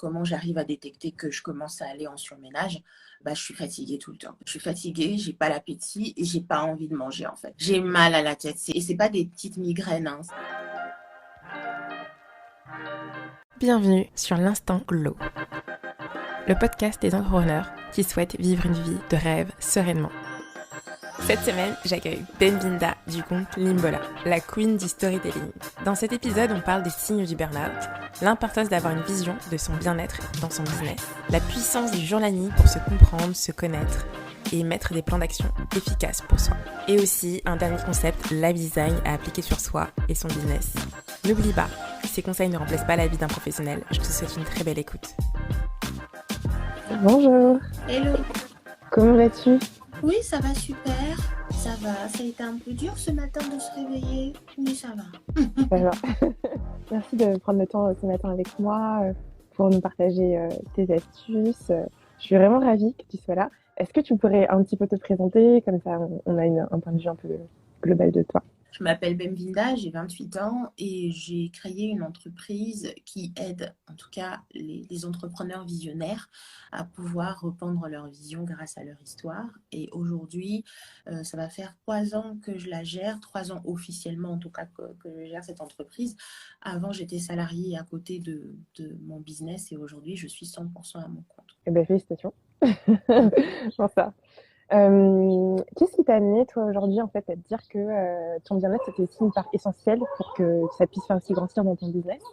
comment j'arrive à détecter que je commence à aller en surménage, je suis fatiguée tout le temps. Je suis fatiguée, j'ai pas l'appétit et j'ai pas envie de manger en fait. J'ai mal à la tête et c'est pas des petites migraines. Hein. Bienvenue sur l'Instant Glow, le podcast des entrepreneurs qui souhaitent vivre une vie de rêve sereinement. Cette semaine, j'accueille Benvinda du compte Limbola, la queen du storytelling. Dans cet épisode, on parle des signes du burn-out, l'importance d'avoir une vision de son bien-être dans son business, la puissance du journaling pour se comprendre, se connaître et mettre des plans d'action efficaces pour soi. Et aussi un dernier concept, life design à appliquer sur soi et son business. N'oublie pas, ces conseils ne remplacent pas la vie d'un professionnel. Je te souhaite une très belle écoute. Bonjour. Hello. Comment vas-tu? Oui, ça va super. Ça va. Ça a été un peu dur ce matin de se réveiller, mais ça va. Ça va. Merci de prendre le temps ce matin avec moi pour nous partager tes astuces. Je suis vraiment ravie que tu sois là. Est-ce que tu pourrais un petit peu te présenter? Comme ça, on a un point de vue un peu global de toi. Je m'appelle Benvinda, j'ai 28 ans et j'ai créé une entreprise qui aide en tout cas les entrepreneurs visionnaires à pouvoir reprendre leur vision grâce à leur histoire. Et aujourd'hui, ça va faire 3 ans que je la gère, 3 ans officiellement en tout cas que je gère cette entreprise. Avant, j'étais salariée à côté de mon business et aujourd'hui, je suis 100% à mon compte. Eh bien, félicitations pour ça. Qu'est-ce qui t'a amené, toi, aujourd'hui, en fait, à te dire que ton bien-être, c'était aussi une part essentielle pour que ça puisse faire aussi grandir dans ton business?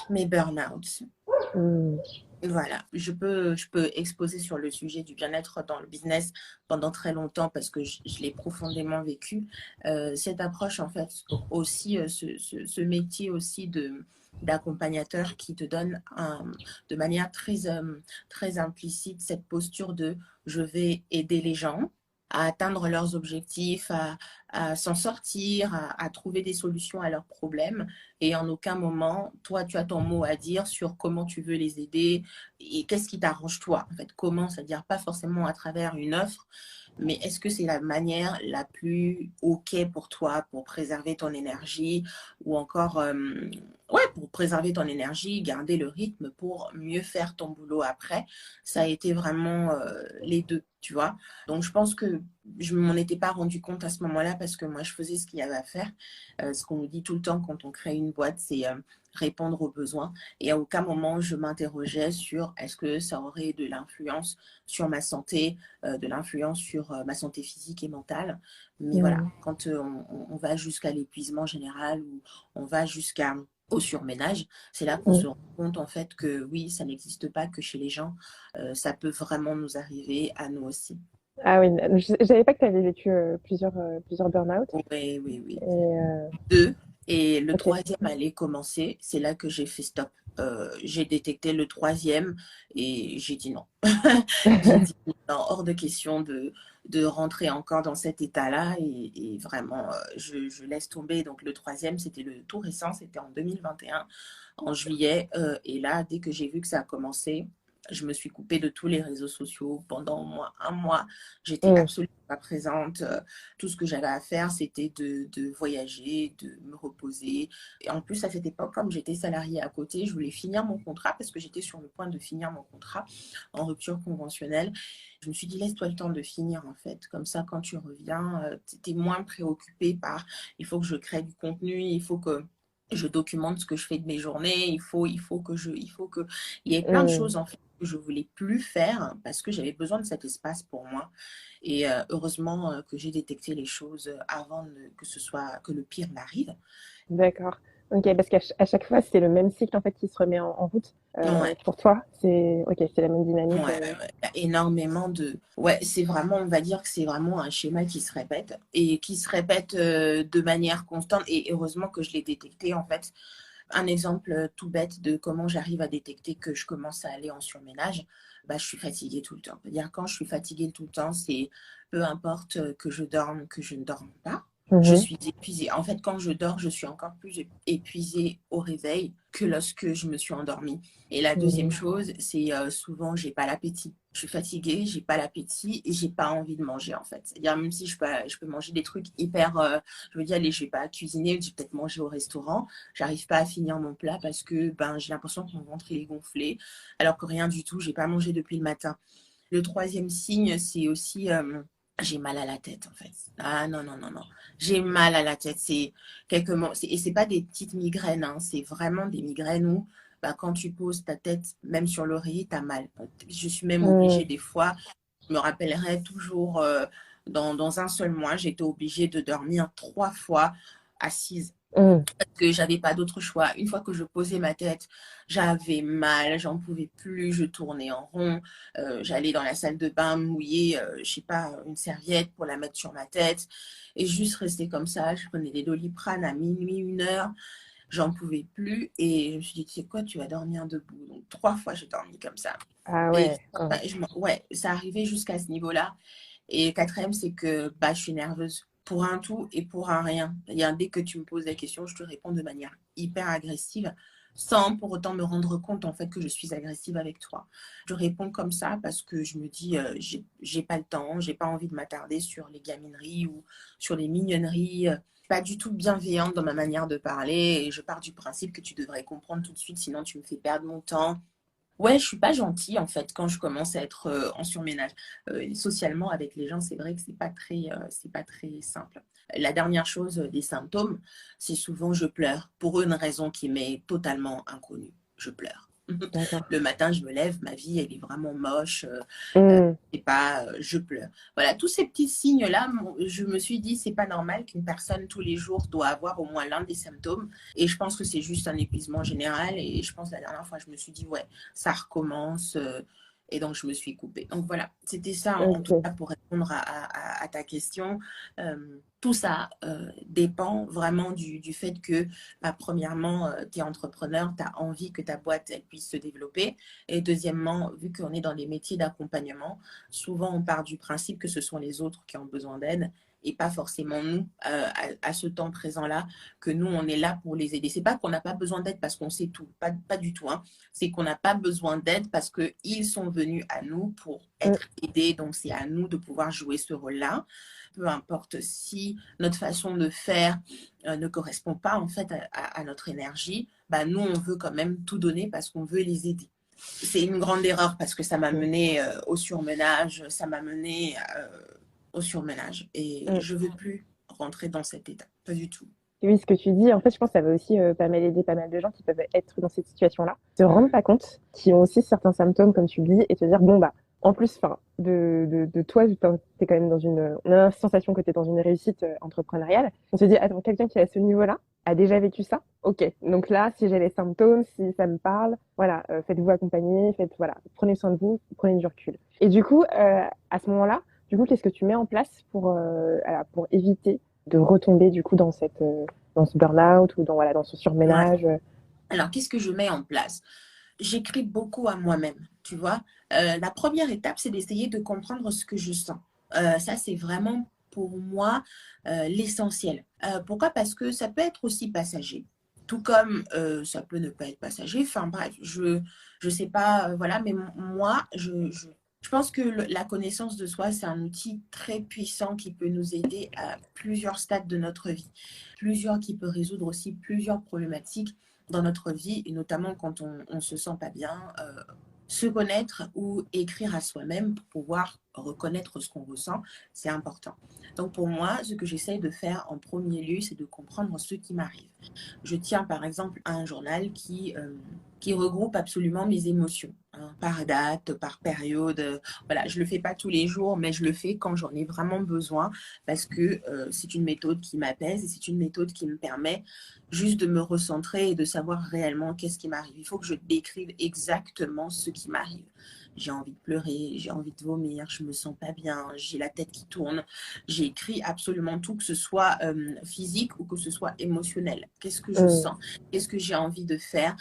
Mes burn-out. Voilà, je peux exposer sur le sujet du bien-être dans le business pendant très longtemps parce que je l'ai profondément vécu. Cette approche, en fait, aussi, ce métier aussi d'accompagnateur qui te donne de manière très implicite cette posture de je vais aider les gens à atteindre leurs objectifs, à s'en sortir, à trouver des solutions à leurs problèmes. Et en aucun moment, toi, tu as ton mot à dire sur comment tu veux les aider et qu'est-ce qui t'arrange toi. En fait, comment, c'est-à-dire pas forcément à travers une offre, mais est-ce que c'est la manière la plus OK pour toi, pour préserver ton énergie ou encore, pour préserver ton énergie, garder le rythme pour mieux faire ton boulot après. Ça a été vraiment les deux, tu vois. Donc, je pense que je ne m'en étais pas rendu compte à ce moment-là parce que moi, je faisais ce qu'il y avait à faire. Ce qu'on nous dit tout le temps quand on crée une boîte, c'est répondre aux besoins. Et à aucun moment, je m'interrogeais sur est-ce que ça aurait de l'influence sur ma santé, de l'influence sur ma santé physique et mentale. Mais voilà, quand on va jusqu'à l'épuisement général ou on va au surménage, c'est là qu'on se rend compte en fait que oui, ça n'existe pas que chez les gens, ça peut vraiment nous arriver à nous aussi. Ah oui, je savais pas que tu avais vécu plusieurs burn-out. Oui. Et, 2. Et le ok. troisième allait commencer. C'est là que j'ai fait stop. J'ai détecté le troisième et j'ai dit non. J'ai dit non, hors de question de rentrer encore dans cet état-là. Et vraiment, je laisse tomber. Donc le troisième, c'était le tout récent. C'était en 2021, en juillet. Et là, dès que j'ai vu que ça a commencé, je me suis coupée de tous les réseaux sociaux pendant au moins un mois. J'étais absolument pas présente. Tout ce que j'avais à faire, c'était de voyager, de me reposer. Et en plus, à cette époque, comme j'étais salariée à côté, je voulais finir mon contrat parce que j'étais sur le point de finir mon contrat en rupture conventionnelle. Je me suis dit, laisse-toi le temps de finir en fait. Comme ça, quand tu reviens, tu es moins préoccupée par il faut que je crée du contenu, il faut que je documente ce que je fais de mes journées, il faut que il y ait plein de choses en fait que je voulais plus faire parce que j'avais besoin de cet espace pour moi. Et heureusement que j'ai détecté les choses avant que le pire n'arrive. D'accord. Ok, parce qu'à chaque fois, c'est le même cycle en fait qui se remet en route. Ouais. Pour toi, c'est ok, c'est la même dynamique. Ouais. Il y a énormément Ouais, c'est vraiment, on va dire que c'est vraiment un schéma qui se répète et qui se répète de manière constante. Et heureusement que je l'ai détecté en fait. Un exemple tout bête de comment j'arrive à détecter que je commence à aller en surménage, je suis fatiguée tout le temps. C'est-à-dire quand je suis fatiguée tout le temps, c'est peu importe que je dorme, que je ne dorme pas. Je Mhm. suis épuisée. En fait, quand je dors, je suis encore plus épuisée au réveil que lorsque je me suis endormie. Et la deuxième Mhm. chose, c'est souvent, j'ai pas l'appétit. Je suis fatiguée, j'ai pas l'appétit et j'ai pas envie de manger, en fait. C'est-à-dire, même si je peux manger des trucs hyper. Je me dis, allez, je vais pas cuisiner, je vais peut-être manger au restaurant. J'arrive pas à finir mon plat parce que ben, j'ai l'impression que mon ventre il est gonflé, alors que rien du tout, j'ai pas mangé depuis le matin. Le troisième signe, c'est aussi j'ai mal à la tête en fait. Ah non, non, non, non. J'ai mal à la tête. C'est quelques mots. Et c'est pas des petites migraines, hein. C'est vraiment des migraines où bah, quand tu poses ta tête, même sur l'oreiller, tu as mal. Je suis même obligée Mhm. des fois, je me rappellerai toujours dans un seul mois, j'étais obligée de dormir 3 fois assise Mhm. parce que j'avais pas d'autre choix. Une fois que je posais ma tête, j'avais mal, j'en pouvais plus, je tournais en rond. J'allais dans la salle de bain mouiller, je sais pas, une serviette pour la mettre sur ma tête et juste rester comme ça. Je prenais des Doliprane à minuit, 1 heure, j'en pouvais plus et je me suis dit, tu sais quoi, tu vas dormir debout. Donc 3 fois, j'ai dormi comme ça. Ah Et ouais. Mhm. ouais, ça arrivait jusqu'à ce niveau-là. Et quatrième, c'est que bah, je suis nerveuse pour un tout et pour un rien. Dès que tu me poses la question, je te réponds de manière hyper agressive, sans pour autant me rendre compte en fait que je suis agressive avec toi. Je réponds comme ça parce que je me dis, j'ai pas le temps, j'ai pas envie de m'attarder sur les gamineries ou sur les mignonneries. Pas du tout bienveillante dans ma manière de parler et je pars du principe que tu devrais comprendre tout de suite, sinon tu me fais perdre mon temps. Ouais, je suis pas gentille en fait quand je commence à être en surménage. Socialement avec les gens, c'est vrai que c'est pas très simple. La dernière chose des symptômes, c'est souvent je pleure pour une raison qui m'est totalement inconnue. Je pleure. D'accord. Le matin, je me lève, ma vie, elle est vraiment moche. Mhm. C'est pas, je pleure. Voilà, tous ces petits signes-là, je me suis dit, c'est pas normal qu'une personne tous les jours doit avoir au moins l'un des symptômes. Et je pense que c'est juste un épuisement général. Et je pense la dernière fois, je me suis dit, ouais, ça recommence. Et donc, je me suis coupée. Donc voilà, c'était ça en tout Ok. cas pour répondre à ta question. Tout ça dépend vraiment du fait que, bah, premièrement, tu es entrepreneur, tu as envie que ta boîte elle puisse se développer. Et deuxièmement, vu qu'on est dans les métiers d'accompagnement, souvent on part du principe que ce sont les autres qui ont besoin d'aide et pas forcément nous à ce temps présent-là, que nous on est là pour les aider. C'est pas qu'on n'a pas besoin d'aide parce qu'on sait tout, pas du tout, hein. C'est qu'on n'a pas besoin d'aide parce qu'ils sont venus à nous pour Mhm. être aidés, donc c'est à nous de pouvoir jouer ce rôle-là. Peu importe si notre façon de faire ne correspond pas en fait à notre énergie, bah, nous on veut quand même tout donner parce qu'on veut les aider. C'est une grande erreur parce que ça m'a Ok. mené au surmenage, ça m'a mené au surmenage et Mhm. je veux plus rentrer dans cet état, pas du tout. Oui, ce que tu dis, en fait, je pense que ça va aussi pas mal aider pas mal de gens qui peuvent être dans cette situation-là, se rendent pas compte, qui ont aussi certains symptômes, comme tu le dis, et te dire, bon, bah, en plus, enfin, de toi, tu es quand même dans on a la sensation que tu es dans une réussite entrepreneuriale. On se dit, attends, quelqu'un qui est à ce niveau-là a déjà vécu ça? Ok. Donc là, si j'ai les symptômes, si ça me parle, voilà, faites-vous accompagner, voilà, prenez soin de vous, prenez du recul. Et du coup, à ce moment-là, du coup, qu'est-ce que tu mets en place voilà, pour éviter de retomber du coup dans ce burn-out ou voilà, dans ce Ouais. surménage. Alors, qu'est-ce que je mets en place? J'écris beaucoup à moi-même, tu vois. La première étape, c'est d'essayer de comprendre ce que je sens. Ça, c'est vraiment pour moi l'essentiel. Pourquoi? Parce que ça peut être aussi passager. Tout comme ça peut ne pas être passager. Enfin bref, je sais pas, voilà, mais moi, je pense que la connaissance de soi, c'est un outil très puissant qui peut nous aider à plusieurs stades de notre vie. Qui peut résoudre aussi plusieurs problématiques dans notre vie, et notamment quand on ne se sent pas bien, se connaître ou écrire à soi-même pour pouvoir reconnaître ce qu'on ressent, c'est important. Donc pour moi, ce que j'essaie de faire en premier lieu, c'est de comprendre ce qui m'arrive. Je tiens par exemple à un journal qui regroupe absolument mes émotions, hein, par date, par période. Voilà, je ne le fais pas tous les jours, mais je le fais quand j'en ai vraiment besoin parce que c'est une méthode qui m'apaise et c'est une méthode qui me permet juste de me recentrer et de savoir réellement qu'est-ce qui m'arrive. Il faut que je décrive exactement ce qui m'arrive. J'ai envie de pleurer, j'ai envie de vomir, je me sens pas bien, j'ai la tête qui tourne. J'ai écrit absolument tout, que ce soit physique ou que ce soit émotionnel. Qu'est-ce que je sens? Qu'est-ce que j'ai envie de faire?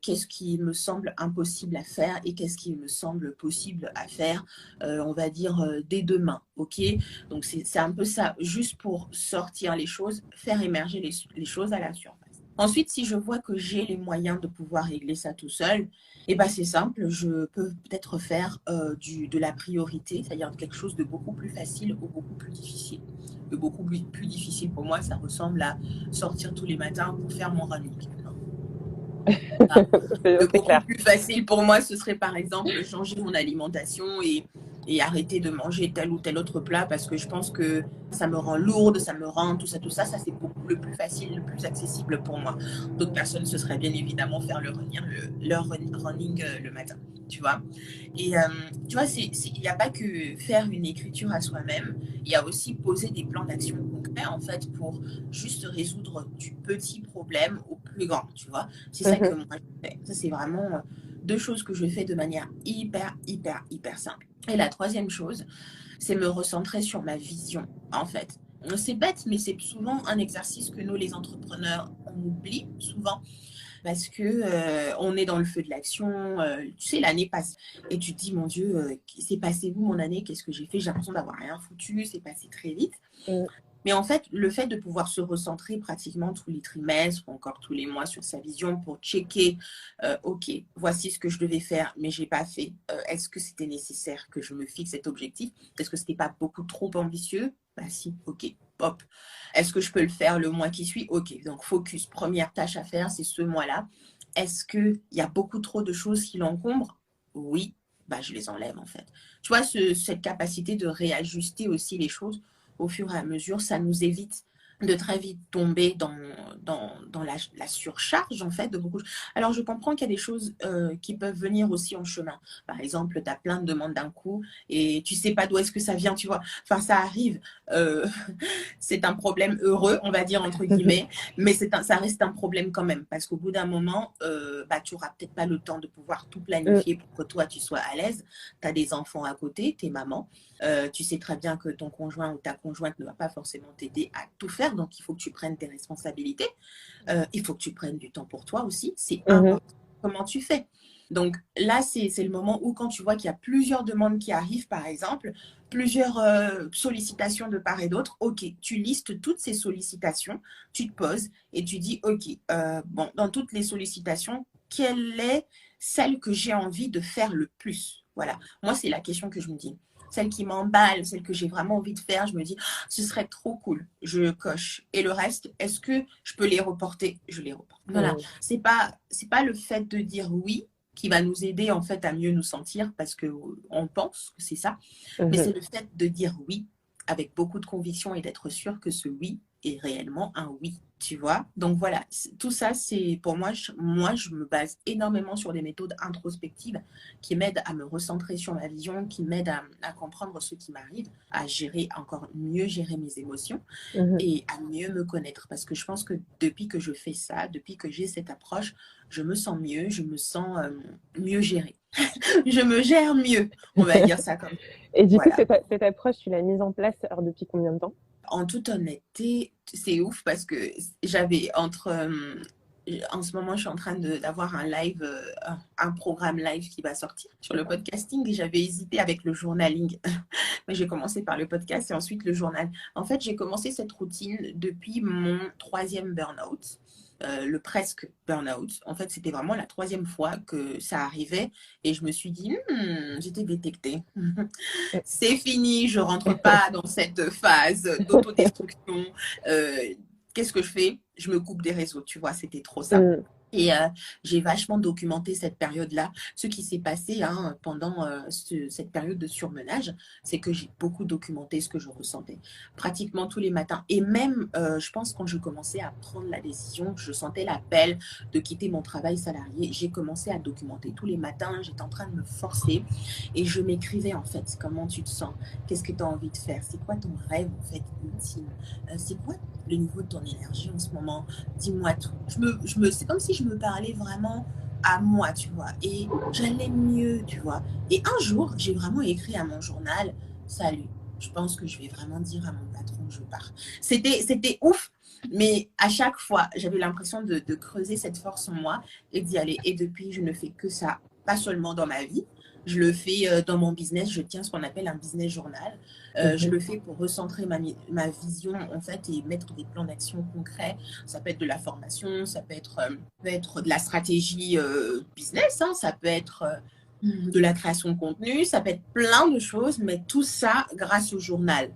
Qu'est-ce qui me semble impossible à faire et qu'est-ce qui me semble possible à faire, on va dire, dès demain. Ok? Donc, c'est un peu ça, juste pour sortir les choses, faire émerger les choses à la surface. Ensuite, si je vois que j'ai les moyens de pouvoir régler ça tout seul, eh ben, c'est simple, je peux peut-être faire de la priorité, c'est-à-dire quelque chose de beaucoup plus facile ou beaucoup plus difficile. Le beaucoup plus difficile pour moi, ça ressemble à sortir tous les matins pour faire mon running. Le beaucoup plus facile pour moi, ce serait par exemple changer mon alimentation et arrêter de manger tel ou tel autre plat parce que je pense que ça me rend lourde, ça me rend tout ça, ça c'est beaucoup le plus facile, le plus accessible pour moi. D'autres personnes, ce serait bien évidemment faire leur running le matin, tu vois. Et tu vois, il n'y a pas que faire une écriture à soi-même, il y a aussi poser des plans d'action concrets en fait pour juste résoudre du petit problème au plus grand, tu vois. C'est ça que moi je fais. Ça, c'est vraiment deux choses que je fais de manière hyper simple. Et la troisième chose, c'est me recentrer sur ma vision, en fait. C'est bête, mais c'est souvent un exercice que nous, les entrepreneurs, on oublie souvent parce que on est dans le feu de l'action. Tu sais, l'année passe et tu te dis, mon Dieu, c'est passé où mon année? Qu'est-ce que j'ai fait? J'ai l'impression d'avoir rien foutu, c'est passé très vite. Mais en fait, le fait de pouvoir se recentrer pratiquement tous les trimestres ou encore tous les mois sur sa vision pour checker, OK, voici ce que je devais faire, mais je n'ai pas fait. Est-ce que c'était nécessaire que je me fixe cet objectif? Est-ce que ce n'était pas beaucoup trop ambitieux? Bah si, OK, hop. Est-ce que je peux le faire le mois qui suit? OK, donc focus, première tâche à faire, c'est ce mois-là. Est-ce qu'il y a beaucoup trop de choses qui l'encombrent? Oui, bah, je les enlève en fait. Tu vois, cette capacité de réajuster aussi les choses au fur et à mesure, ça nous évite de très vite tomber dans la surcharge, en fait, de beaucoup. Alors, je comprends qu'il y a des choses qui peuvent venir aussi en chemin. Par exemple, tu as plein de demandes d'un coup et tu sais pas d'où est-ce que ça vient, tu vois. Enfin, ça arrive. C'est un problème heureux, on va dire, entre guillemets, mais ça reste un problème quand même parce qu'au bout d'un moment, tu n'auras peut-être pas le temps de pouvoir tout planifier pour que toi, tu sois à l'aise. Tu as des enfants à côté, tu es maman. Tu sais très bien que ton conjoint ou ta conjointe ne va pas forcément t'aider à tout faire, donc il faut que tu prennes tes responsabilités. Il faut que tu prennes du temps pour toi aussi. C'est important. Comment tu fais? Donc là, c'est le moment où quand tu vois qu'il y a plusieurs demandes qui arrivent, par exemple, plusieurs sollicitations de part et d'autre, OK, tu listes toutes ces sollicitations, tu te poses et tu dis, OK, dans toutes les sollicitations, quelle est celle que j'ai envie de faire le plus? Voilà, moi, c'est la question que je me dis. Celle qui m'emballe, celle que j'ai vraiment envie de faire, je me dis, ce serait trop cool, je coche. Et le reste, est-ce que je peux les reporter? Je les reporte. Voilà, c'est pas le fait de dire oui qui va nous aider en fait à mieux nous sentir parce qu'on pense que c'est ça, mais c'est le fait de dire oui avec beaucoup de conviction et d'être sûr que ce oui est réellement un oui, tu vois. Donc voilà, tout ça, c'est pour moi, je me base énormément sur des méthodes introspectives qui m'aident à me recentrer sur ma vision, qui m'aident à comprendre ce qui m'arrive, à encore mieux gérer mes émotions et à mieux me connaître. Parce que je pense que depuis que je fais ça, depuis que j'ai cette approche, je me sens mieux, je me sens mieux gérée. Je me gère mieux, on va dire ça comme ça. Et du coup, cette approche, tu l'as mise en place depuis combien de temps? En toute honnêteté, c'est ouf parce que j'avais en ce moment, je suis en train d'avoir un live, un programme live qui va sortir sur le podcasting et j'avais hésité avec le journaling. Mais j'ai commencé par le podcast et ensuite le journal. En fait, j'ai commencé cette routine depuis mon 3e burn-out. Le presque burn-out. En fait, c'était vraiment la 3e fois que ça arrivait et je me suis dit, j'étais détectée. C'est fini, je rentre pas dans cette phase d'autodestruction. Qu'est-ce que je fais? Je me coupe des réseaux, tu vois, c'était trop ça. Et j'ai vachement documenté cette période-là. Ce qui s'est passé pendant cette période de surmenage, c'est que j'ai beaucoup documenté ce que je ressentais. Pratiquement tous les matins. Et même, je pense, quand je commençais à prendre la décision, je sentais l'appel de quitter mon travail salarié, j'ai commencé à documenter tous les matins. J'étais en train de me forcer et je m'écrivais, en fait, comment tu te sens? Qu'est-ce que tu as envie de faire? C'est quoi ton rêve, en fait, ultime? C'est quoi le niveau de ton énergie en ce moment? Dis-moi tout. C'est comme si je me parlais vraiment à moi, tu vois. Et j'allais mieux, tu vois. Et un jour, j'ai vraiment écrit à mon journal, salut, je pense que je vais vraiment dire à mon patron que je pars. C'était ouf, mais à chaque fois, j'avais l'impression de creuser cette force en moi et d'y aller. Et depuis, je ne fais que ça, pas seulement dans ma vie. Je le fais dans mon business, je tiens ce qu'on appelle un business journal. Je le fais pour recentrer ma vision en fait et mettre des plans d'action concrets. Ça peut être de la formation, ça peut être de la stratégie business, hein, ça peut être de la création de contenu, ça peut être plein de choses, mais tout ça grâce au journal.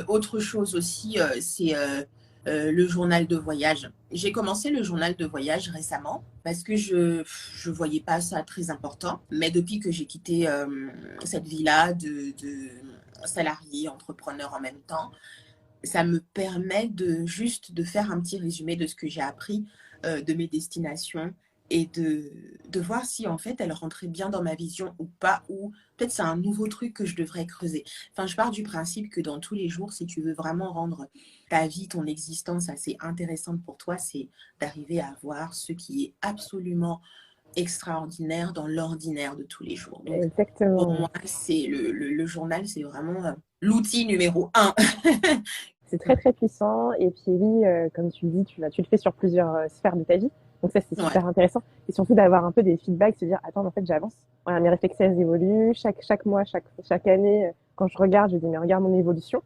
Autre chose aussi, c'est le journal de voyage. J'ai commencé le journal de voyage récemment parce que je voyais pas ça très important. Mais depuis que j'ai quitté cette vie-là de salarié, entrepreneur en même temps, ça me permet de faire un petit résumé de ce que j'ai appris, de mes destinations et de voir si en fait elles rentraient bien dans ma vision ou pas, ou peut-être c'est un nouveau truc que je devrais creuser. Enfin, je pars du principe que dans tous les jours, si tu veux vraiment rendre ta vie, ton existence assez intéressante pour toi, c'est d'arriver à voir ce qui est absolument extraordinaire dans l'ordinaire de tous les jours. Donc, Exactement. pour moi, c'est le journal, c'est vraiment l'outil numéro 1. C'est très, très puissant. Et puis oui, comme tu le dis, tu le fais sur plusieurs sphères de ta vie. Donc ça, c'est super intéressant. Et surtout d'avoir un peu des feedbacks, se dire, attends, en fait, j'avance. Voilà, mes réflexions, elles évoluent. Chaque mois, chaque année, quand je regarde, je dis, mais regarde mon évolution,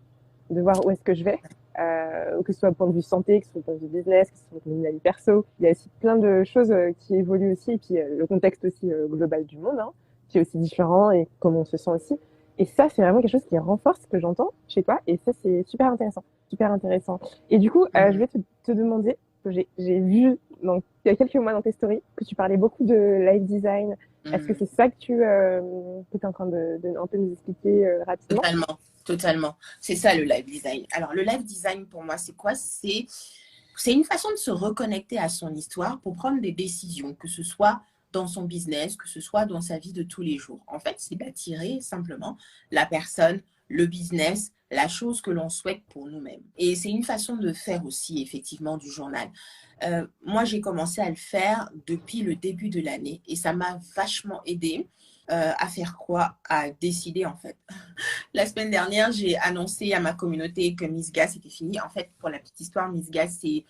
de voir où est-ce que je vais. Que ce soit au point de vue santé, que ce soit au point de vue business, que ce soit au point de vue de la vie perso. Il y a aussi plein de choses qui évoluent aussi. Et puis le contexte aussi global du monde, hein, qui est aussi différent et comment on se sent aussi. Et ça, c'est vraiment quelque chose qui renforce ce que j'entends chez toi. Et ça, c'est super intéressant. Super intéressant. Et du coup, je vais te demander, que j'ai vu il y a quelques mois dans tes stories que tu parlais beaucoup de life design. Est-ce que c'est ça que tu es en train de un peu nous expliquer rapidement? Totalement. C'est ça le life design. Alors, le life design, pour moi, c'est quoi? C'est une façon de se reconnecter à son histoire pour prendre des décisions, que ce soit dans son business, que ce soit dans sa vie de tous les jours. En fait, c'est d'attirer simplement la personne, le business, la chose que l'on souhaite pour nous-mêmes. Et c'est une façon de faire aussi, effectivement, du journal. Moi, j'ai commencé à le faire depuis le début de l'année et ça m'a vachement aidée à faire quoi? À décider, en fait. La semaine dernière, j'ai annoncé à ma communauté que Miss Gas était fini. En fait, pour la petite histoire, Miss Gas, c'est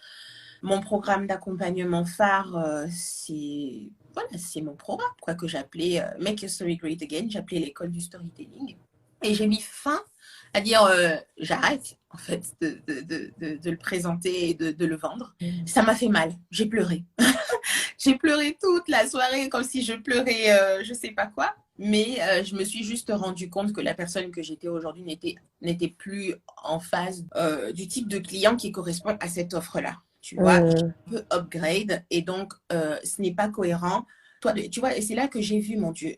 mon programme d'accompagnement phare. C'est mon programme quoi, que j'appelais Make Your Story Great Again. J'appelais l'école du storytelling. Et j'ai mis fin à dire j'arrête en fait de le présenter et de le vendre. Ça m'a fait mal. J'ai pleuré. J'ai pleuré toute la soirée comme si je pleurais je sais pas quoi. Mais je me suis juste rendu compte que la personne que j'étais aujourd'hui n'était plus en phase du type de client qui correspond à cette offre-là. Tu vois, je peux upgrade et donc ce n'est pas cohérent. Toi, tu vois, et c'est là que j'ai vu, mon Dieu,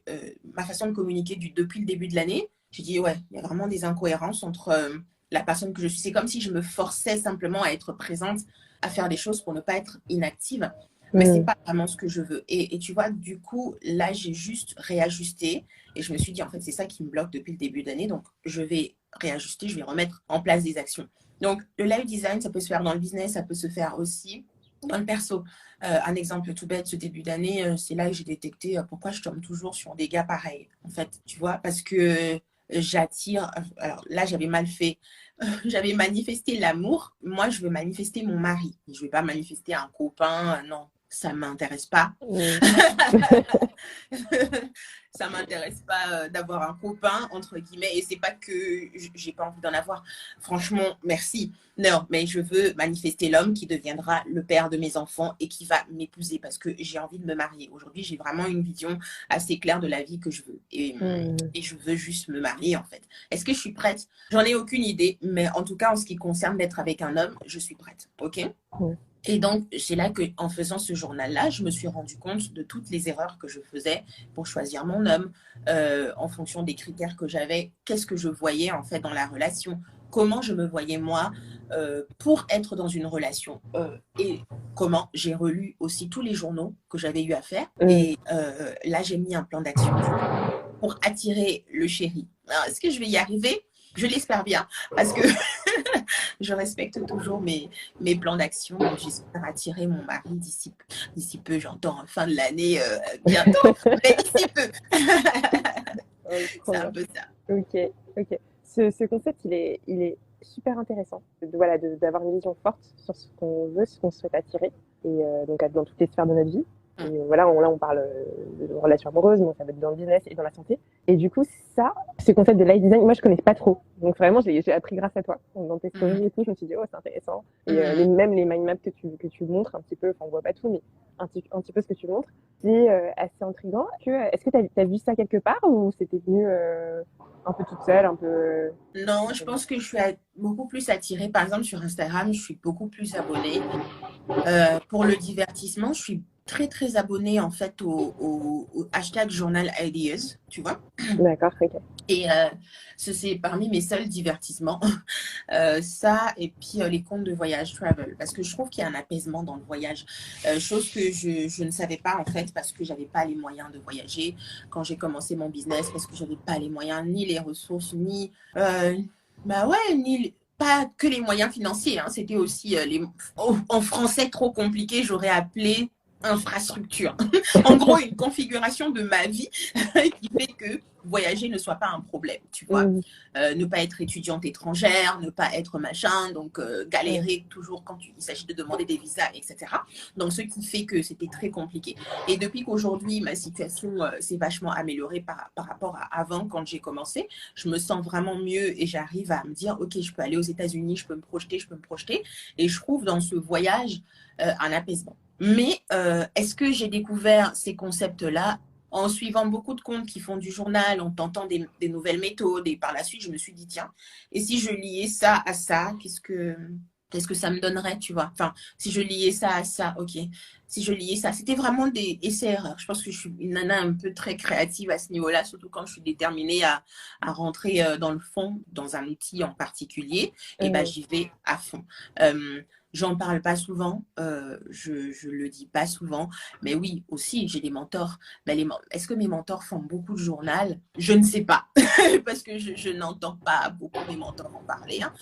ma façon de communiquer depuis le début de l'année. J'ai dit, ouais, il y a vraiment des incohérences entre la personne que je suis. C'est comme si je me forçais simplement à être présente, à faire des choses pour ne pas être inactive. Mais c'est pas vraiment ce que je veux. Et tu vois, du coup, là, j'ai juste réajusté. Et je me suis dit, en fait, c'est ça qui me bloque depuis le début d'année. Donc, je vais réajuster, je vais remettre en place des actions. Donc, le life design, ça peut se faire dans le business, ça peut se faire aussi dans le perso. Un exemple tout bête, ce début d'année, c'est là que j'ai détecté pourquoi je tombe toujours sur des gars pareils. En fait, tu vois, parce que j'attire. Alors là, j'avais mal fait. J'avais manifesté l'amour. Moi, je veux manifester mon mari. Je ne vais pas manifester un copain. Non, ça ne m'intéresse pas. Ça ne m'intéresse pas d'avoir un copain, entre guillemets. Et ce n'est pas que je n'ai pas envie d'en avoir. Franchement, merci. Non, mais je veux manifester l'homme qui deviendra le père de mes enfants et qui va m'épouser parce que j'ai envie de me marier. Aujourd'hui, j'ai vraiment une vision assez claire de la vie que je veux. Et je veux juste me marier, en fait. Est-ce que je suis prête? J'en ai aucune idée. Mais en tout cas, en ce qui concerne d'être avec un homme, je suis prête. OK? Et donc, c'est là qu'en faisant ce journal-là, je me suis rendu compte de toutes les erreurs que je faisais pour choisir mon homme, en fonction des critères que j'avais, qu'est-ce que je voyais en fait dans la relation, comment je me voyais moi pour être dans une relation et comment j'ai relu aussi tous les journaux que j'avais eu à faire. Et là, j'ai mis un plan d'action pour attirer le chéri. Alors, est-ce que je vais y arriver? Je l'espère bien parce que Je respecte toujours mes plans d'action. Donc, j'espère attirer mon mari d'ici peu. J'entends fin de l'année bientôt, mais d'ici peu. C'est un peu ça. Ok, ok. Ce concept, il est super intéressant. Voilà, d'avoir une vision forte sur ce qu'on veut, ce qu'on souhaite attirer, et donc dans toutes les sphères de notre vie. Et voilà, là, on parle de relations amoureuses, mais ça va être dans le business et dans la santé. Et du coup, ça, ce concept de life design, moi, je connais pas trop. Donc vraiment, j'ai appris grâce à toi. Donc, dans tes stories et tout, je me suis dit, oh, c'est intéressant. Et même les mind maps que tu montres un petit peu, enfin, on voit pas tout, mais un petit peu ce que tu montres, c'est assez intriguant. Est-ce que tu as vu ça quelque part ou c'était venu un peu toute seule, un peu... Non, je pense que je suis beaucoup plus attirée. Par exemple, sur Instagram, je suis beaucoup plus abonnée. Pour le divertissement, je suis très, très abonnée en fait au hashtag Journal Ideas, tu vois. D'accord, ok. Et c'est parmi mes seuls divertissements. Ça, et puis les comptes de voyage, travel. Parce que je trouve qu'il y a un apaisement dans le voyage. Chose que je ne savais pas en fait, parce que j'avais pas les moyens de voyager quand j'ai commencé mon business, parce que j'avais pas les moyens, ni les ressources, ni... pas que les moyens financiers, hein, c'était aussi en français trop compliqué, j'aurais appelé infrastructure. En gros, une configuration de ma vie qui fait que voyager ne soit pas un problème, tu vois. Ne pas être étudiante étrangère, ne pas être machin, donc galérer toujours quand il s'agit de demander des visas, etc. Donc, ce qui fait que c'était très compliqué. Et depuis qu'aujourd'hui, ma situation s'est vachement améliorée par rapport à avant, quand j'ai commencé, je me sens vraiment mieux et j'arrive à me dire, OK, je peux aller aux États-Unis, je peux me projeter. Et je trouve dans ce voyage un apaisement. Mais est-ce que j'ai découvert ces concepts-là en suivant beaucoup de comptes qui font du journal, en tentant des nouvelles méthodes, et par la suite, je me suis dit, tiens, et si je liais ça à ça, qu'est-ce que ça me donnerait, tu vois? Enfin, si je liais ça à ça, ok. Si je liais ça, c'était vraiment des essais-erreurs. Je pense que je suis une nana un peu très créative à ce niveau-là, surtout quand je suis déterminée à rentrer dans le fond, dans un outil en particulier, et ben j'y vais à fond. J'en parle pas souvent, je le dis pas souvent, mais oui, aussi, j'ai des mentors. Mais est-ce que mes mentors font beaucoup de journal? Je ne sais pas, parce que je n'entends pas beaucoup mes mentors en parler. Hein.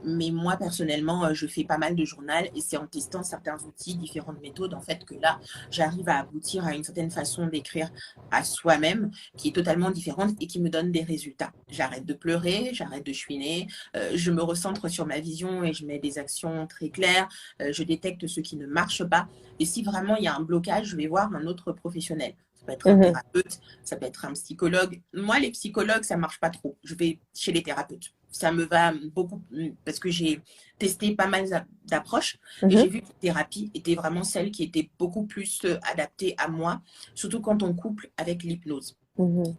Mais moi, personnellement, je fais pas mal de journal et c'est en testant certains outils, différentes méthodes, en fait, que là, j'arrive à aboutir à une certaine façon d'écrire à soi-même qui est totalement différente et qui me donne des résultats. J'arrête de pleurer, j'arrête de chouiner, je me recentre sur ma vision et je mets des actions très claires, je détecte ce qui ne marche pas. Et si vraiment il y a un blocage, je vais voir un autre professionnel. Ça peut être un thérapeute, ça peut être un psychologue. Moi, les psychologues, ça ne marche pas trop. Je vais chez les thérapeutes. Ça me va beaucoup parce que j'ai testé pas mal d'approches et j'ai vu que la thérapie était vraiment celle qui était beaucoup plus adaptée à moi, surtout quand on couple avec l'hypnose.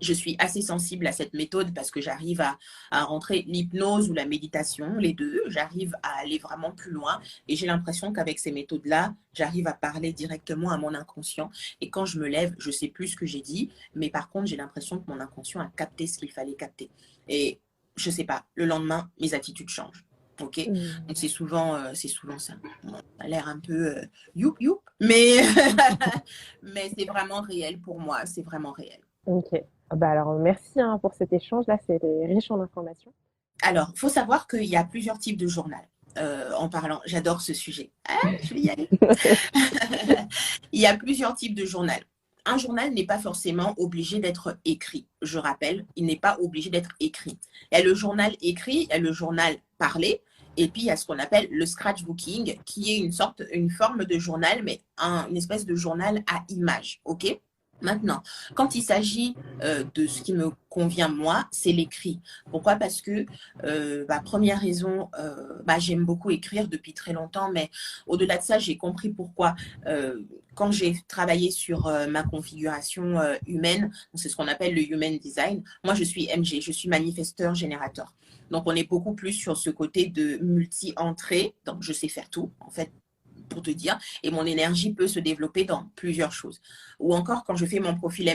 Je suis assez sensible à cette méthode parce que j'arrive à rentrer l'hypnose ou la méditation, les deux. J'arrive à aller vraiment plus loin et j'ai l'impression qu'avec ces méthodes-là, j'arrive à parler directement à mon inconscient. Et quand je me lève, je sais plus ce que j'ai dit, mais par contre, j'ai l'impression que mon inconscient a capté ce qu'il fallait capter. Et je sais pas, le lendemain, mes attitudes changent. Ok, donc c'est souvent ça. Ça a l'air un peu youp, mais mais c'est vraiment réel pour moi. C'est vraiment réel. Ok. Bah alors, merci hein, pour cet échange. Là, c'était riche en informations. Alors, il faut savoir qu'il y a plusieurs types de journal. En parlant, j'adore ce sujet. Ah, je vais y aller. Il y a plusieurs types de journal. Un journal n'est pas forcément obligé d'être écrit. Je rappelle, il n'est pas obligé d'être écrit. Il y a le journal écrit, il y a le journal parlé, et puis il y a ce qu'on appelle le scratchbooking, qui est une forme de journal, mais une espèce de journal à images. Ok ? Maintenant, quand il s'agit de ce qui me convient moi, c'est l'écrit. Pourquoi? Parce que, première raison, j'aime beaucoup écrire depuis très longtemps, mais au-delà de ça, j'ai compris pourquoi. Quand j'ai travaillé sur ma configuration humaine, c'est ce qu'on appelle le Human Design, moi je suis MG, je suis manifesteur générateur. Donc on est beaucoup plus sur ce côté de multi-entrée, donc je sais faire tout. En fait, pour te dire. Et mon énergie peut se développer dans plusieurs choses. Ou encore, quand je fais mon profil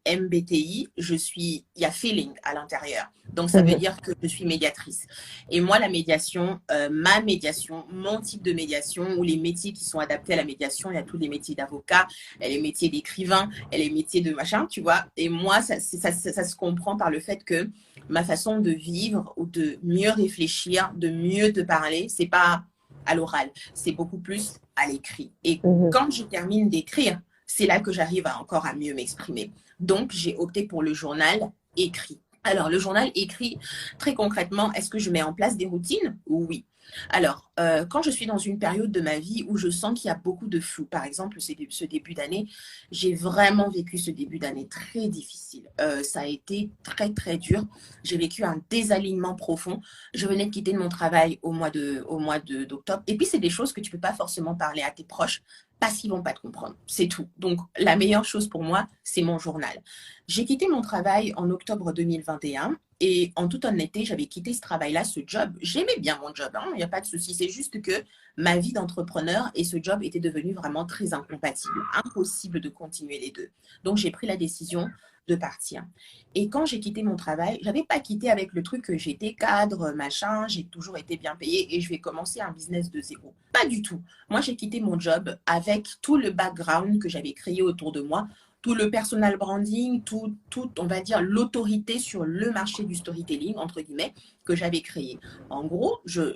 MBTI, il y a feeling à l'intérieur. Donc, ça veut dire que je suis médiatrice. Et moi, la médiation, ma médiation, mon type de médiation, ou les métiers qui sont adaptés à la médiation, il y a tous les métiers d'avocat, il y a les métiers d'écrivain, il y a les métiers de machin, tu vois. Et moi, ça se comprend par le fait que ma façon de vivre ou de mieux réfléchir, de mieux te parler, c'est pas à l'oral, c'est beaucoup plus à l'écrit. Et quand je termine d'écrire, c'est là que j'arrive encore à mieux m'exprimer. Donc, j'ai opté pour le journal écrit. Alors, le journal écrit, très concrètement, est-ce que je mets en place des routines? Oui. Alors, quand je suis dans une période de ma vie où je sens qu'il y a beaucoup de flou, par exemple, ce début d'année, j'ai vraiment vécu ce début d'année très difficile. Ça a été très, très dur. J'ai vécu un désalignement profond. Je venais de quitter mon travail au mois d'octobre. Et puis, c'est des choses que tu ne peux pas forcément parler à tes proches parce qu'ils ne vont pas te comprendre. C'est tout. Donc, la meilleure chose pour moi, c'est mon journal. J'ai quitté mon travail en octobre 2021. Et en toute honnêteté, j'avais quitté ce travail-là, ce job. J'aimais bien mon job, il n'y a pas de souci. C'est juste que ma vie d'entrepreneur et ce job étaient devenus vraiment très incompatibles. Impossible de continuer les deux. Donc, j'ai pris la décision de partir. Et quand j'ai quitté mon travail, je n'avais pas quitté avec le truc que j'étais cadre, machin, j'ai toujours été bien payée et je vais commencer un business de zéro. Pas du tout. Moi, j'ai quitté mon job avec tout le background que j'avais créé autour de moi, tout le personal branding, tout, on va dire, l'autorité sur le marché du storytelling, entre guillemets, que j'avais créé. En gros, je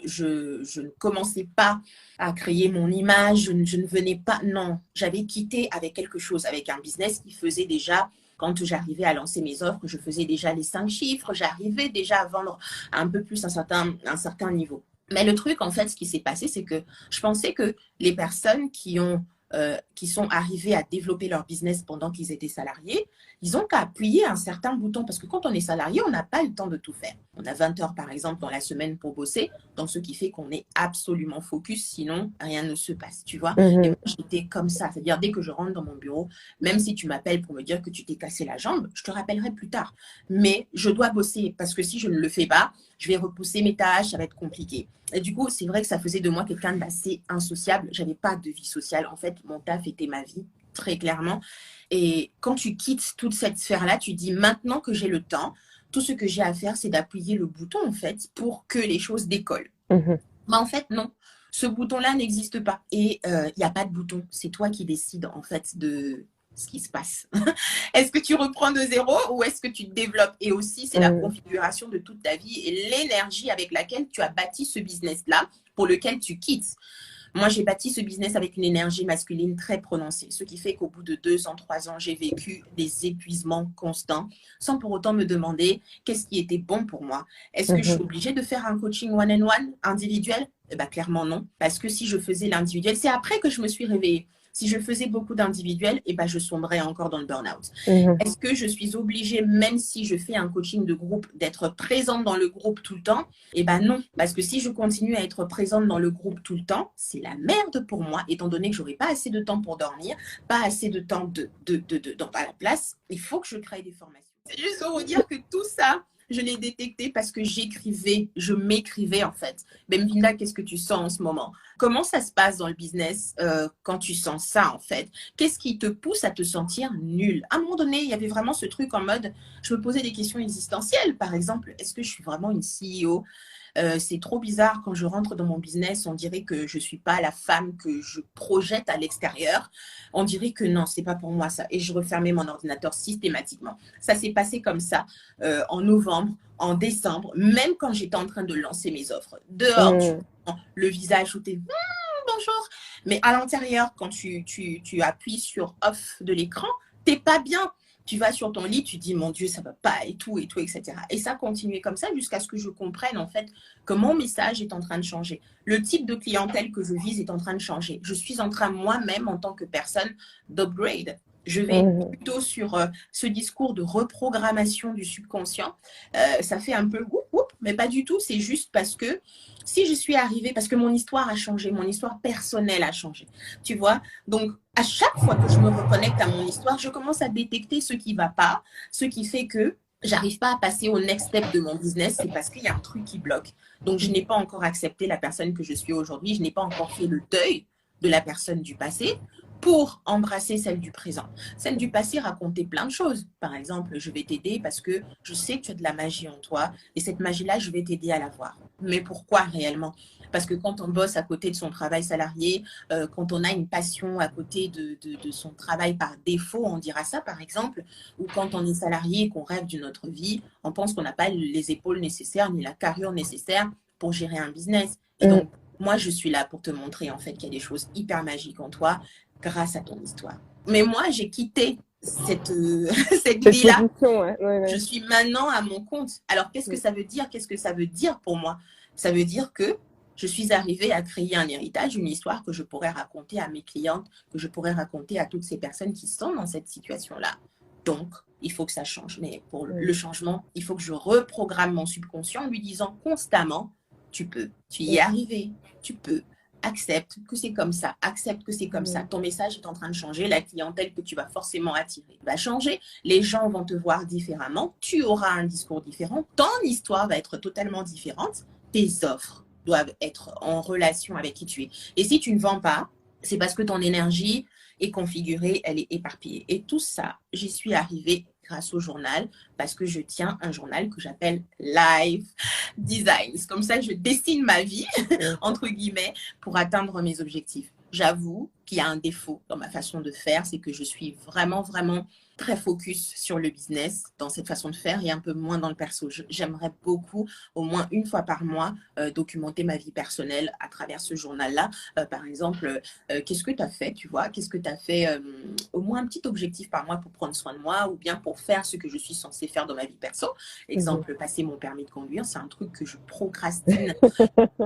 ne commençais pas à créer mon image, je ne venais pas, non, j'avais quitté avec quelque chose, avec un business qui faisait déjà, quand j'arrivais à lancer mes offres, je faisais déjà les 5 chiffres, j'arrivais déjà à vendre un peu plus un certain niveau. Mais le truc, en fait, ce qui s'est passé, c'est que je pensais que les personnes qui sont arrivés à développer leur business pendant qu'ils étaient salariés, ils ont qu'à appuyer un certain bouton. Parce que quand on est salarié, on n'a pas le temps de tout faire. On a 20 heures, par exemple, dans la semaine pour bosser, donc ce qui fait qu'on est absolument focus, sinon rien ne se passe, tu vois. Et moi, j'étais comme ça. C'est-à-dire, dès que je rentre dans mon bureau, même si tu m'appelles pour me dire que tu t'es cassé la jambe, je te rappellerai plus tard. Mais je dois bosser parce que si je ne le fais pas, je vais repousser mes tâches, ça va être compliqué. Et du coup, c'est vrai que ça faisait de moi quelqu'un d'assez insociable. Je n'avais pas de vie sociale. En fait, mon taf était ma vie, très clairement. Et quand tu quittes toute cette sphère-là, tu dis maintenant que j'ai le temps, tout ce que j'ai à faire, c'est d'appuyer le bouton, en fait, pour que les choses décollent. Mais en fait, non. Ce bouton-là n'existe pas. Et il n'y a pas de bouton. C'est toi qui décides, en fait, de ce qui se passe. Est-ce que tu reprends de zéro ou est-ce que tu te développes? Et aussi, c'est la configuration de toute ta vie et l'énergie avec laquelle tu as bâti ce business-là pour lequel tu quittes. Moi, j'ai bâti ce business avec une énergie masculine très prononcée, ce qui fait qu'au bout de 2 ans, 3 ans, j'ai vécu des épuisements constants sans pour autant me demander qu'est-ce qui était bon pour moi. Est-ce que je suis obligée de faire un coaching one-on-one individuel? Eh bien, clairement non, parce que si je faisais l'individuel, c'est après que je me suis réveillée. Si je faisais beaucoup d'individuels, eh ben, je sombrerais encore dans le burn-out. Est-ce que je suis obligée, même si je fais un coaching de groupe, d'être présente dans le groupe tout le temps? Eh ben non, parce que si je continue à être présente dans le groupe tout le temps, c'est la merde pour moi, étant donné que je n'aurai pas assez de temps pour dormir, pas assez de temps à la place. Il faut que je crée des formations. C'est juste pour vous dire que tout ça, je l'ai détecté parce que je m'écrivais en fait. Benvinda, qu'est-ce que tu sens en ce moment? Comment ça se passe dans le business quand tu sens ça en fait? Qu'est-ce qui te pousse à te sentir nul? À un moment donné, il y avait vraiment ce truc en mode, je me posais des questions existentielles. Par exemple, est-ce que je suis vraiment une CEO? C'est trop bizarre quand je rentre dans mon business, on dirait que je ne suis pas la femme que je projette à l'extérieur. On dirait que non, ce n'est pas pour moi ça. Et je refermais mon ordinateur systématiquement. Ça s'est passé comme ça en novembre, en décembre, même quand j'étais en train de lancer mes offres. Dehors, tu prends le visage où tu es bonjour. Mais à l'intérieur, quand tu appuies sur off de l'écran, tu n'es pas bien. Tu vas sur ton lit, tu dis, mon Dieu, ça ne va pas, et tout, etc. Et ça continuait comme ça jusqu'à ce que je comprenne, en fait, que mon message est en train de changer. Le type de clientèle que je vise est en train de changer. Je suis en train, moi-même, en tant que personne, d'upgrade. Je vais plutôt sur ce discours de reprogrammation du subconscient. Ça fait un peu mais pas du tout. C'est juste parce que si je suis arrivée, parce que mon histoire a changé, mon histoire personnelle a changé. Tu vois? Donc, à chaque fois que je me reconnecte à mon histoire, je commence à détecter ce qui ne va pas, ce qui fait que j'arrive pas à passer au next step de mon business, c'est parce qu'il y a un truc qui bloque. Donc, je n'ai pas encore accepté la personne que je suis aujourd'hui. Je n'ai pas encore fait le deuil de la personne du passé pour embrasser celle du présent. Celle du passé racontait plein de choses. Par exemple, je vais t'aider parce que je sais que tu as de la magie en toi et cette magie-là, je vais t'aider à la voir. Mais pourquoi réellement? Parce que quand on bosse à côté de son travail salarié, quand on a une passion à côté de son travail par défaut, on dira ça par exemple, ou quand on est salarié et qu'on rêve d'une autre vie, on pense qu'on n'a pas les épaules nécessaires ni la carrure nécessaire pour gérer un business. Et donc, moi, je suis là pour te montrer en fait qu'il y a des choses hyper magiques en toi grâce à ton histoire. Mais moi, j'ai quitté cette vie-là. Je suis maintenant à mon compte. Alors, qu'est-ce que ça veut dire? Qu'est-ce que ça veut dire pour moi? Ça veut dire que je suis arrivée à créer un héritage, une histoire que je pourrais raconter à mes clientes, que je pourrais raconter à toutes ces personnes qui sont dans cette situation-là. Donc, il faut que ça change. Mais pour le changement, il faut que je reprogramme mon subconscient en lui disant constamment, tu peux, tu y es arrivé, tu peux. Accepte que c'est comme ça, accepte que c'est comme ça. Ton message est en train de changer, la clientèle que tu vas forcément attirer va changer, les gens vont te voir différemment, tu auras un discours différent, ton histoire va être totalement différente, tes offres doivent être en relation avec qui tu es. Et si tu ne vends pas, c'est parce que ton énergie est configurée, elle est éparpillée. Et tout ça, j'y suis arrivée grâce au journal, parce que je tiens un journal que j'appelle Life Designs. Comme ça, je dessine ma vie, entre guillemets, pour atteindre mes objectifs. J'avoue qu'il y a un défaut dans ma façon de faire, c'est que je suis vraiment, vraiment très focus sur le business dans cette façon de faire et un peu moins dans le perso. J'aimerais beaucoup, au moins une fois par mois, documenter ma vie personnelle à travers ce journal-là. Par exemple, qu'est-ce que tu as fait, tu vois? Qu'est-ce que tu as fait? Au moins un petit objectif par mois pour prendre soin de moi ou bien pour faire ce que je suis censée faire dans ma vie perso. Exemple, passer mon permis de conduire, c'est un truc que je procrastine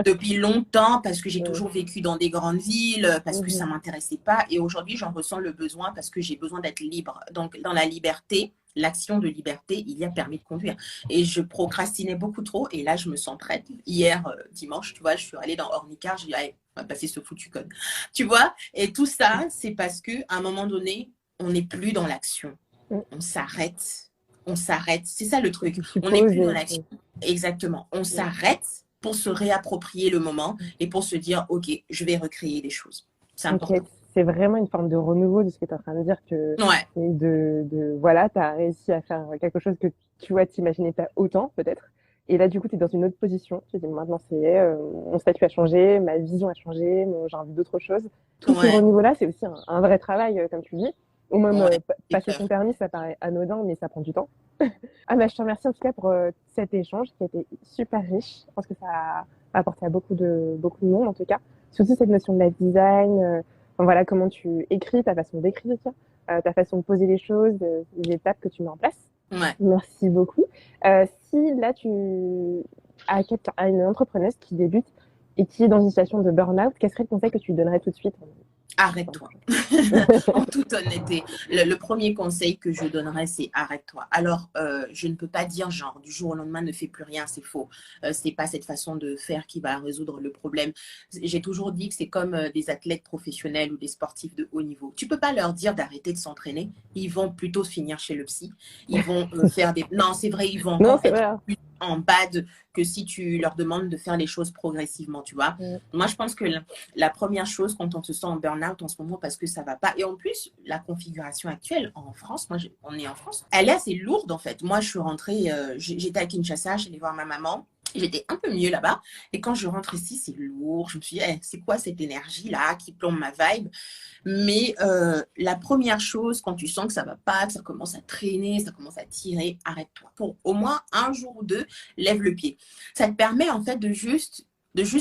depuis longtemps parce que j'ai toujours vécu dans des grandes villes, parce que ça ne m'intéressait pas. Et aujourd'hui, j'en ressens le besoin parce que j'ai besoin d'être libre. Donc, dans la liberté, l'action de liberté, il y a permis de conduire. Et je procrastinais beaucoup trop. Et là, je me sens prête. Hier, dimanche, tu vois, je suis allée dans Ornicar. J'ai dit, allez, on va passer ce foutu code. Tu vois? Et tout ça, c'est parce qu'à un moment donné, on n'est plus dans l'action. On s'arrête. On s'arrête. C'est ça le truc. On n'est plus dans l'action. Exactement. On s'arrête pour se réapproprier le moment et pour se dire, OK, je vais recréer des choses. C'est important. C'est vraiment une forme de renouveau de ce que tu es en train de dire que voilà, tu as réussi à faire quelque chose que tu vois, t'imaginais pas autant peut-être. Et là, du coup, tu es dans une autre position. Tu te dis maintenant, mon statut a changé, ma vision a changé, j'ai envie d'autre chose. Tout ce renouveau-là, c'est aussi un vrai travail, comme tu dis. Ou même passer son permis, ça paraît anodin, mais ça prend du temps. Je te remercie en tout cas pour cet échange qui a été super riche. Je pense que ça a apporté à beaucoup de monde en tout cas. Surtout cette notion de life design, voilà comment tu écris, ta façon d'écrire, ta façon de poser les choses, les étapes que tu mets en place. Merci beaucoup. Si là tu as une entrepreneuse qui débute et qui est dans une situation de burn-out, quel serait le conseil que tu lui donnerais tout de suite? Arrête-toi. En toute honnêteté, le premier conseil que je donnerais, c'est arrête-toi. Alors, je ne peux pas dire genre du jour au lendemain ne fais plus rien, c'est faux. C'est pas cette façon de faire qui va résoudre le problème. J'ai toujours dit que c'est comme des athlètes professionnels ou des sportifs de haut niveau. Tu peux pas leur dire d'arrêter de s'entraîner. Ils vont plutôt finir chez le psy. Ils vont faire des... Non, c'est vrai, ils vont encore être plus en bad que si tu leur demandes de faire les choses progressivement, tu vois. Moi, je pense que la première chose quand on se sent en burn-out en ce moment parce que ça va pas, et en plus, la configuration actuelle en France, on est en France, elle est assez lourde en fait. Moi, je suis rentrée, j'étais à Kinshasa, j'allais voir ma maman. J'étais un peu mieux là-bas. Et quand je rentre ici, c'est lourd. Je me suis dit, c'est quoi cette énergie-là qui plombe ma vibe? Mais la première chose, quand tu sens que ça ne va pas, que ça commence à traîner, ça commence à tirer, arrête-toi. Pour au moins un jour ou deux, lève le pied. Ça te permet en fait de juste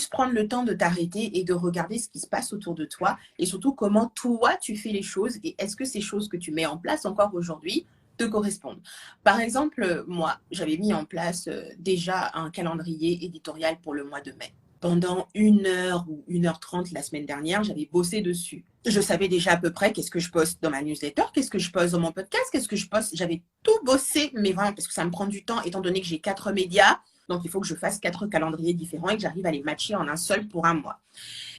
prendre le temps de t'arrêter et de regarder ce qui se passe autour de toi et surtout comment toi, tu fais les choses et est-ce que ces choses que tu mets en place encore aujourd'hui te correspondent. Par exemple, moi, j'avais mis en place déjà un calendrier éditorial pour le mois de mai. Pendant 1h ou 1h30 la semaine dernière, j'avais bossé dessus. Je savais déjà à peu près qu'est-ce que je poste dans ma newsletter, qu'est-ce que je poste dans mon podcast, qu'est-ce que je poste. J'avais tout bossé, mais vraiment, parce que ça me prend du temps, étant donné que j'ai 4 médias. Donc, il faut que je fasse 4 calendriers différents et que j'arrive à les matcher en un seul pour un mois.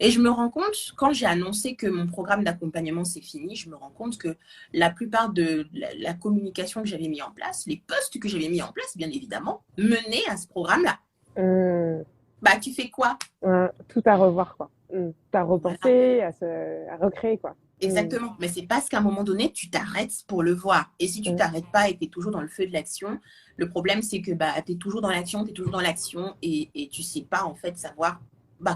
Et je me rends compte, quand j'ai annoncé que mon programme d'accompagnement c'est fini, je me rends compte que la plupart de la communication que j'avais mis en place, les posts que j'avais mis en place, bien évidemment, menaient à ce programme-là. Bah, tu fais quoi? Tout à revoir, quoi. T'as repensé à recréer, quoi. Exactement, mais c'est parce qu'à un moment donné, tu t'arrêtes pour le voir. Et si tu t'arrêtes pas et que tu es toujours dans le feu de l'action, le problème, c'est que tu es toujours dans l'action, et tu sais pas, en fait, savoir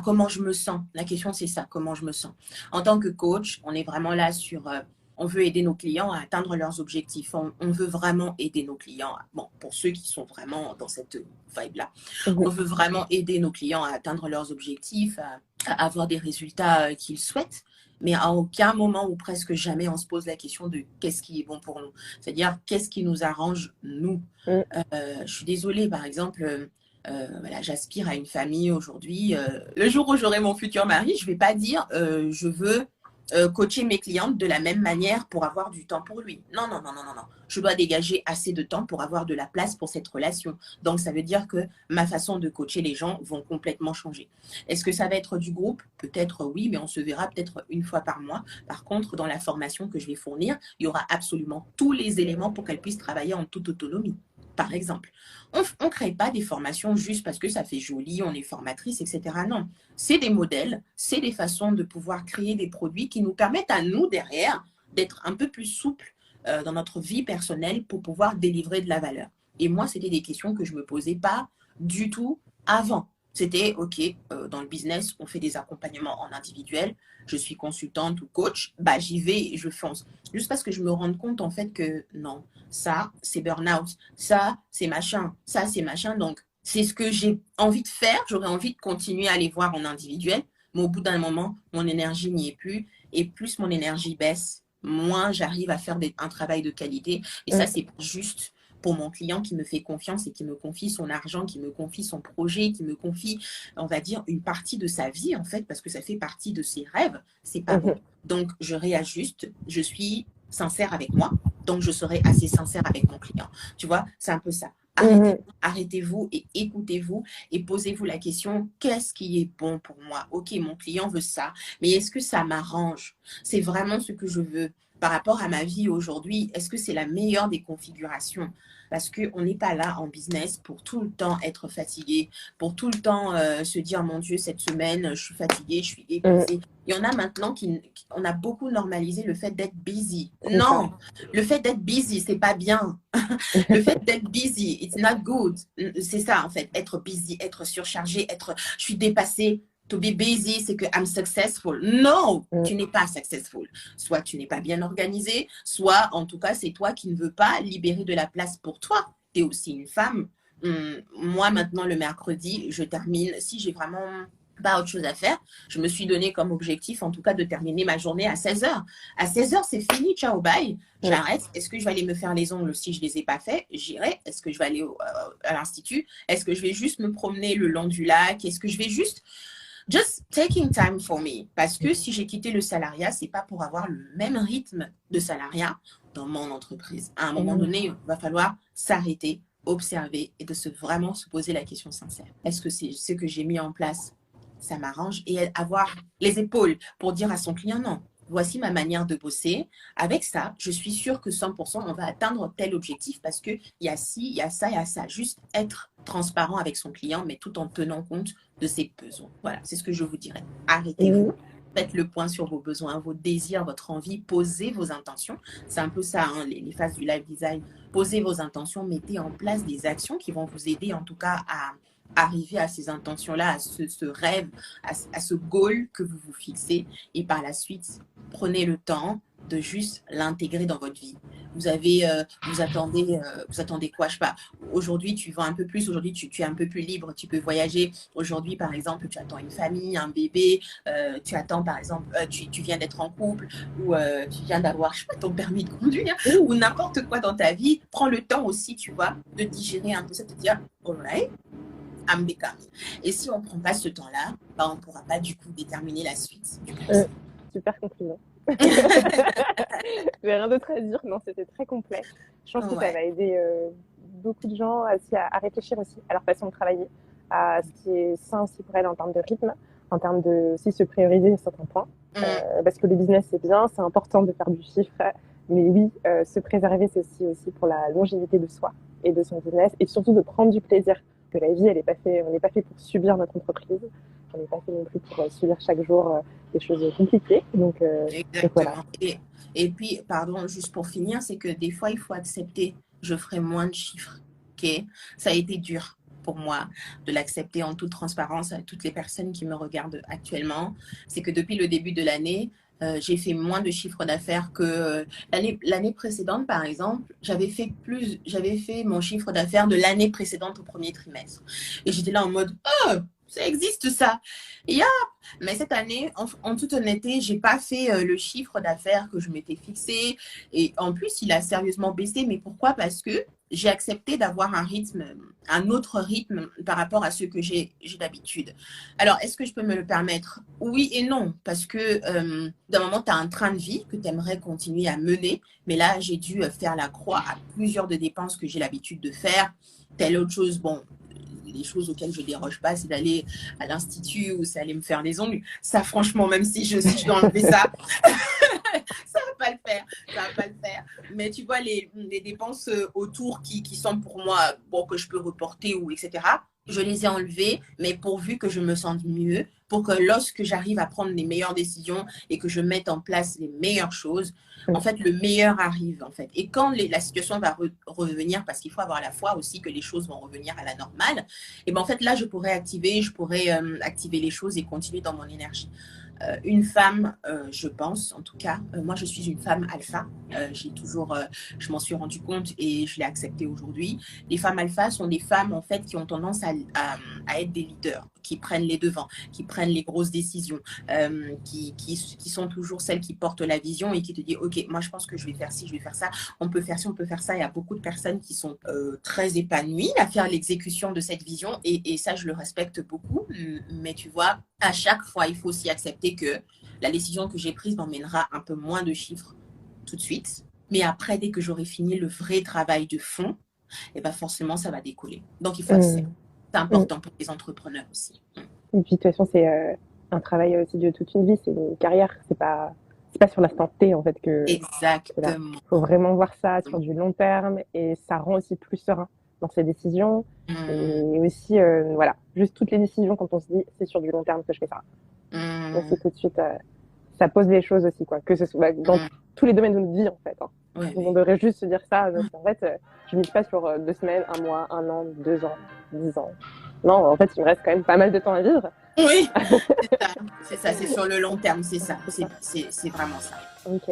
comment je me sens. La question, c'est ça, comment je me sens. En tant que coach, on est vraiment là sur... on veut aider nos clients à atteindre leurs objectifs. On veut vraiment aider nos clients. Bon, pour ceux qui sont vraiment dans cette vibe-là, on veut vraiment aider nos clients à atteindre leurs objectifs, à avoir des résultats qu'ils souhaitent. Mais à aucun moment ou presque jamais, on se pose la question de qu'est-ce qui est bon pour nous. C'est-à-dire, qu'est-ce qui nous arrange, nous. Je suis désolée, par exemple, voilà, j'aspire à une famille aujourd'hui. Le jour où j'aurai mon futur mari, je ne vais pas dire je veux coacher mes clientes de la même manière pour avoir du temps pour lui. Non, non, non, non, non, non. Je dois dégager assez de temps pour avoir de la place pour cette relation. Donc, ça veut dire que ma façon de coacher les gens vont complètement changer. Est-ce que ça va être du groupe? Peut-être oui, mais on se verra peut-être une fois par mois. Par contre, dans la formation que je vais fournir, il y aura absolument tous les éléments pour qu'elle puisse travailler en toute autonomie. Par exemple, on ne crée pas des formations juste parce que ça fait joli, on est formatrice, etc. Non, c'est des modèles, c'est des façons de pouvoir créer des produits qui nous permettent à nous, derrière, d'être un peu plus souples dans notre vie personnelle pour pouvoir délivrer de la valeur. Et moi, c'était des questions que je ne me posais pas du tout avant. C'était, OK, dans le business, on fait des accompagnements en individuel. Je suis consultante ou coach. J'y vais et je fonce. Juste parce que je me rends compte, en fait, que non, ça, c'est burn-out. Ça, c'est machin. Ça, c'est machin. Donc, c'est ce que j'ai envie de faire. J'aurais envie de continuer à les voir en individuel. Mais au bout d'un moment, mon énergie n'y est plus. Et plus mon énergie baisse, moins j'arrive à faire un travail de qualité. Et ça, c'est juste pour mon client qui me fait confiance et qui me confie son argent, qui me confie son projet, qui me confie, on va dire, une partie de sa vie, en fait, parce que ça fait partie de ses rêves, c'est pas bon. Donc, je réajuste, je suis sincère avec moi, donc je serai assez sincère avec mon client. Tu vois, c'est un peu ça. Arrêtez-vous et écoutez-vous et posez-vous la question, qu'est-ce qui est bon pour moi? Ok, mon client veut ça, mais est-ce que ça m'arrange? C'est vraiment ce que je veux. Par rapport à ma vie aujourd'hui, est-ce que c'est la meilleure des configurations? Parce qu'on n'est pas là en business pour tout le temps être fatigué, pour tout le temps se dire, mon Dieu, cette semaine, je suis fatiguée, je suis épuisée. Il y en a maintenant on a beaucoup normalisé le fait d'être busy. Non, le fait d'être busy, c'est pas bien. Le fait d'être busy, it's not good. C'est ça, en fait, être busy, être surchargé, je suis dépassée. To be busy, c'est que I'm successful. Non, tu n'es pas successful. Soit tu n'es pas bien organisé, soit en tout cas, c'est toi qui ne veux pas libérer de la place pour toi. Tu es aussi une femme. Moi, maintenant, le mercredi, je termine. Si j'ai vraiment pas autre chose à faire, je me suis donné comme objectif, en tout cas, de terminer ma journée à 16h. À 16h, c'est fini, ciao, bye. J'arrête. Est-ce que je vais aller me faire les ongles si je ne les ai pas faits? J'irai. Est-ce que je vais aller à l'institut? Est-ce que je vais juste me promener le long du lac? Est-ce que je vais juste taking time for me. Parce que si j'ai quitté le salariat, c'est pas pour avoir le même rythme de salariat dans mon entreprise. À un moment donné, il va falloir s'arrêter, observer et vraiment se poser la question sincère. Est-ce que c'est ce que j'ai mis en place, ça m'arrange? Et avoir les épaules pour dire à son client non. Voici ma manière de bosser. Avec ça, je suis sûre que 100%, on va atteindre tel objectif parce qu'il y a ci, il y a ça, il y a ça. Juste être transparent avec son client, mais tout en tenant compte de ses besoins. Voilà, c'est ce que je vous dirais. Arrêtez-vous. Faites le point sur vos besoins, vos désirs, votre envie. Posez vos intentions. C'est un peu ça, hein, les phases du live design. Posez vos intentions. Mettez en place des actions qui vont vous aider, en tout cas, à arriver à ces intentions-là, à ce rêve, à ce goal que vous vous fixez. Et par la suite, prenez le temps de juste l'intégrer dans votre vie. Vous attendez quoi? Je sais pas. Aujourd'hui, tu vends un peu plus. Aujourd'hui, tu es un peu plus libre. Tu peux voyager. Aujourd'hui, par exemple, tu attends une famille, un bébé. Tu attends, par exemple, tu viens d'être en couple ou tu viens d'avoir, je sais pas, ton permis de conduire ou n'importe quoi dans ta vie. Prends le temps aussi, tu vois, de digérer un peu ça, de te dire, all right, I'm becoming. Et si on ne prend pas ce temps-là, on ne pourra pas du coup déterminer la suite du procès. Super conclusion. J'ai rien d'autre à dire. Non, c'était très complet. Je pense que ça va aider beaucoup de gens à réfléchir aussi à leur façon de travailler, à ce qui est sain aussi pour elles en termes de rythme, en termes de aussi se prioriser à certains points. Parce que le business, c'est bien, c'est important de faire du chiffre, mais oui, se préserver, c'est aussi pour la longévité de soi et de son business, et surtout de prendre du plaisir. Que la vie, on n'est pas fait pour subir notre entreprise. qu'on n'est pas fait non plus pour subir chaque jour des choses compliquées. Donc voilà. Exactement. Et puis, pardon, juste pour finir, c'est que des fois, il faut accepter, je ferai moins de chiffres. Ok, ça a été dur pour moi de l'accepter en toute transparence à toutes les personnes qui me regardent actuellement. C'est que depuis le début de l'année, j'ai fait moins de chiffre d'affaires que l'année précédente, par exemple. J'avais fait mon chiffre d'affaires de l'année précédente au premier trimestre. Et j'étais là en mode, oh, ça existe ça. Yeah. Mais cette année, en toute honnêteté, j'ai pas fait le chiffre d'affaires que je m'étais fixé. Et en plus, il a sérieusement baissé. Mais pourquoi? Parce que j'ai accepté d'avoir un autre rythme par rapport à ce que j'ai d'habitude. Alors, est-ce que je peux me le permettre? Oui et non, parce que d'un moment, tu as un train de vie que tu aimerais continuer à mener, mais là, j'ai dû faire la croix à plusieurs de dépenses que j'ai l'habitude de faire. Telle autre chose, bon, les choses auxquelles je ne déroge pas, c'est d'aller à l'institut ou c'est aller me faire les ongles. Ça, franchement, même si je dois enlever ça, ça ne va pas le faire. Ça va pas le faire. Mais tu vois, les dépenses autour qui sont pour moi, bon, que je peux reporter ou etc., je les ai enlevées, mais pourvu que je me sente mieux, pour que lorsque j'arrive à prendre les meilleures décisions et que je mette en place les meilleures choses, en fait, le meilleur arrive, en fait. Et quand la situation va revenir, parce qu'il faut avoir la foi aussi que les choses vont revenir à la normale, et ben en fait, là, je pourrais activer les choses et continuer dans mon énergie. Une femme, je pense, en tout cas, moi je suis une femme alpha. Je m'en suis rendu compte et je l'ai accepté aujourd'hui. Les femmes alpha sont des femmes en fait qui ont tendance à être des leaders, qui prennent les devants, qui prennent les grosses décisions, qui sont toujours celles qui portent la vision et qui te disent ok, moi je pense que je vais faire ci, je vais faire ça, on peut faire ci, on peut faire ça. Il y a beaucoup de personnes qui sont très épanouies à faire l'exécution de cette vision et ça je le respecte beaucoup. Mais tu vois, à chaque fois il faut aussi accepter que la décision que j'ai prise m'emmènera un peu moins de chiffres tout de suite. Mais après, dès que j'aurai fini le vrai travail de fond, et ben forcément, ça va décoller. Donc, il faut accepter. C'est important pour les entrepreneurs aussi. Et puis, de toute façon, c'est un travail aussi de toute une vie. C'est une carrière. C'est pas sur l'instant T, en fait, que... Exactement. Il faut vraiment voir ça sur du long terme et ça rend aussi plus serein dans ses décisions. Et aussi, voilà, juste toutes les décisions quand on se dit c'est sur du long terme que je fais ça. C'est tout de suite, ça pose des choses aussi, quoi. Que ce soit dans tous les domaines de notre vie, en fait. Hein. Ouais, on devrait juste se dire ça. En fait, je ne vis pas sur 2 semaines, 1 mois, 1 an, 2 ans, 10 ans. Non, en fait, il me reste quand même pas mal de temps à vivre. Oui, c'est ça, c'est sur le long terme, c'est ça. C'est vraiment ça. Ok.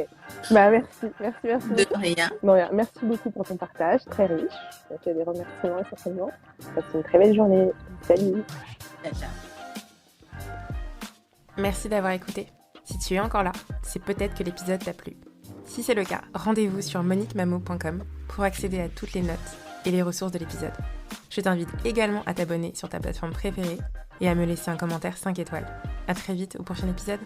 Bah, merci. De rien. Non, merci beaucoup pour ton partage, très riche. Donc, des remerciements essentiellement. Passe une très belle journée. Salut. Ciao. Merci d'avoir écouté. Si tu es encore là, c'est peut-être que l'épisode t'a plu. Si c'est le cas, rendez-vous sur moniquemamo.com pour accéder à toutes les notes et les ressources de l'épisode. Je t'invite également à t'abonner sur ta plateforme préférée et à me laisser un commentaire 5 étoiles. À très vite au prochain épisode.